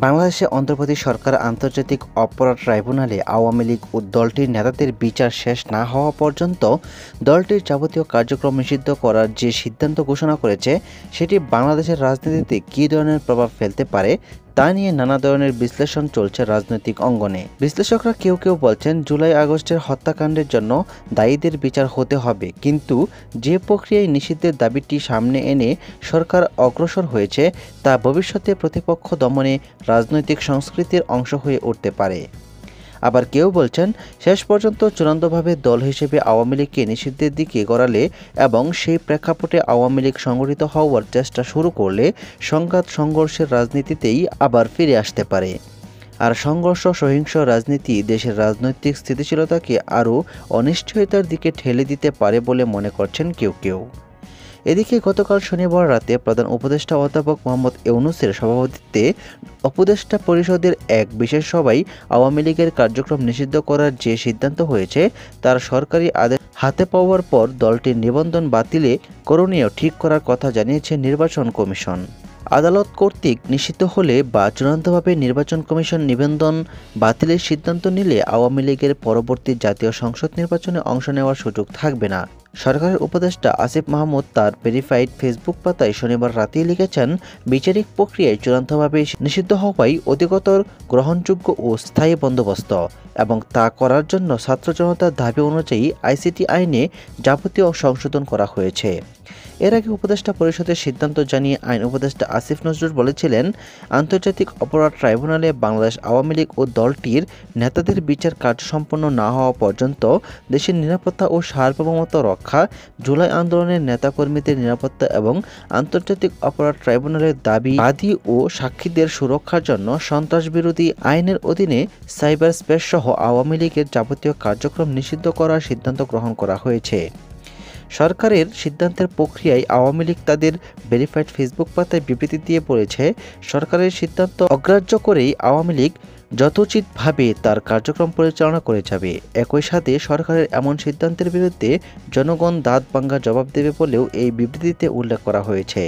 বাংলাদেশে অন্তর্বর্তী সরকার আন্তর্জাতিক অপরাধ ট্রাইব্যুনালে আওয়ামী লীগ ও দলটির নেতাদের বিচার শেষ না হওয়া পর্যন্ত দলটির যাবতীয় কার্যক্রম নিষিদ্ধ করার যে সিদ্ধান্ত ঘোষণা করেছে, সেটি বাংলাদেশের রাজনীতিতে কী ধরনের প্রভাব ফেলতে পারে তা নিয়ে নানা ধরনের বিশ্লেষণ চলছে রাজনৈতিক অঙ্গনে। বিশ্লেষকরা কেউ কেউ বলছেন, জুলাই আগস্টের হত্যাকাণ্ডের জন্য দায়ীদের বিচার হতে হবে, কিন্তু যে প্রক্রিয়ায় নিষিদ্ধের দাবিটি সামনে এনে সরকার অগ্রসর হয়েছে তা ভবিষ্যতে প্রতিপক্ষ দমনে রাজনৈতিক সংস্কৃতির অংশ হয়ে উঠতে পারে। আবার কেউ বলছেন, শেষ পর্যন্ত চূড়ান্তভাবে দল হিসেবে আওয়ামী লীগকে নিষিদ্ধের দিকে গড়ালে এবং সেই প্রেক্ষাপটে আওয়ামী লীগ সংগঠিত হওয়ার চেষ্টা শুরু করলে সংঘাত সংঘর্ষের রাজনীতিতেই আবার ফিরে আসতে পারে। আর সংঘর্ষ সহিংস রাজনীতি দেশের রাজনৈতিক স্থিতিশীলতাকে আরও অনিশ্চয়তার দিকে ঠেলে দিতে পারে বলে মনে করছেন কেউ কেউ। এদিকে গতকাল শনিবার রাতে প্রধান উপদেষ্টা অধ্যাপক মোহাম্মদ ইউনূসের সভাপতিত্বে উপদেষ্টা পরিষদের এক বিশেষ সভায় আওয়ামী লীগের কার্যক্রম নিষিদ্ধ করার যে সিদ্ধান্ত হয়েছে তার সরকারি আদেশ হাতে পাওয়ার পর দলটির নিবন্ধন বাতিলে করণীয় ঠিক করার কথা জানিয়েছে নির্বাচন কমিশন। আদালত কর্তৃক নিষিদ্ধ হলে বা চূড়ান্তভাবে নির্বাচন কমিশন নিবন্ধন বাতিলের সিদ্ধান্ত নিলে আওয়ামী লীগের পরবর্তী জাতীয় সংসদ নির্বাচনে অংশ নেওয়ার সুযোগ থাকবে না। সরকারের উপদেষ্টা আসিফ মাহমুদ তার ভেরিফাইড ফেসবুক পাতায় শনিবার রাতেই লিখেছেন, বিচারিক প্রক্রিয়ায় চূড়ান্তভাবে নিষিদ্ধ হওয়াই অধিকতর গ্রহণযোগ্য ও স্থায়ী বন্দোবস্ত এবং তা করার জন্য ছাত্র জনতার দাবি অনুযায়ী আইসিটি আইনে যাবতীয় সংশোধন করা হয়েছে। এর আগে উপদেষ্টা পরিষদের সিদ্ধান্ত জানিয়ে আইন উপদেষ্টা আসিফ নজরুল বলেছিলেন, আন্তর্জাতিক অপরাধ ট্রাইব্যুনালে বাংলাদেশ আওয়ামী লীগ ও দলটির নেতাদের বিচার কার্য সম্পন্ন না হওয়া পর্যন্ত দেশের নিরাপত্তা ও সার্বভৌমত্ব রক্ষা, জুলাই আন্দোলনের নেতাকর্মীদের নিরাপত্তা এবং আন্তর্জাতিক অপরাধ ট্রাইব্যুনালের দাবি বাদী ও সাক্ষীদের সুরক্ষার জন্য সন্ত্রাসবিরোধী আইনের অধীনে সাইবার স্পেস সহ আওয়ামী লীগের যাবতীয় কার্যক্রম নিষিদ্ধ করার সিদ্ধান্ত গ্রহণ করা হয়েছে। সরকারের সিদ্ধান্তের প্রক্রিয়ায় আওয়ামী লীগ তাদের ভেরিফাইড ফেসবুক পাতায় বিবৃতি দিয়ে বলেছে, সরকারের সিদ্ধান্ত অগ্রাহ্য করেই আওয়ামী লীগ যথোচিতভাবে তার কার্যক্রম পরিচালনা করে যাবে। একই সাথে সরকারের এমন সিদ্ধান্তের বিরুদ্ধে জনগণ দাঁত ভাঙা জবাব দেবে বলেও এই বিবৃতিতে উল্লেখ করা হয়েছে।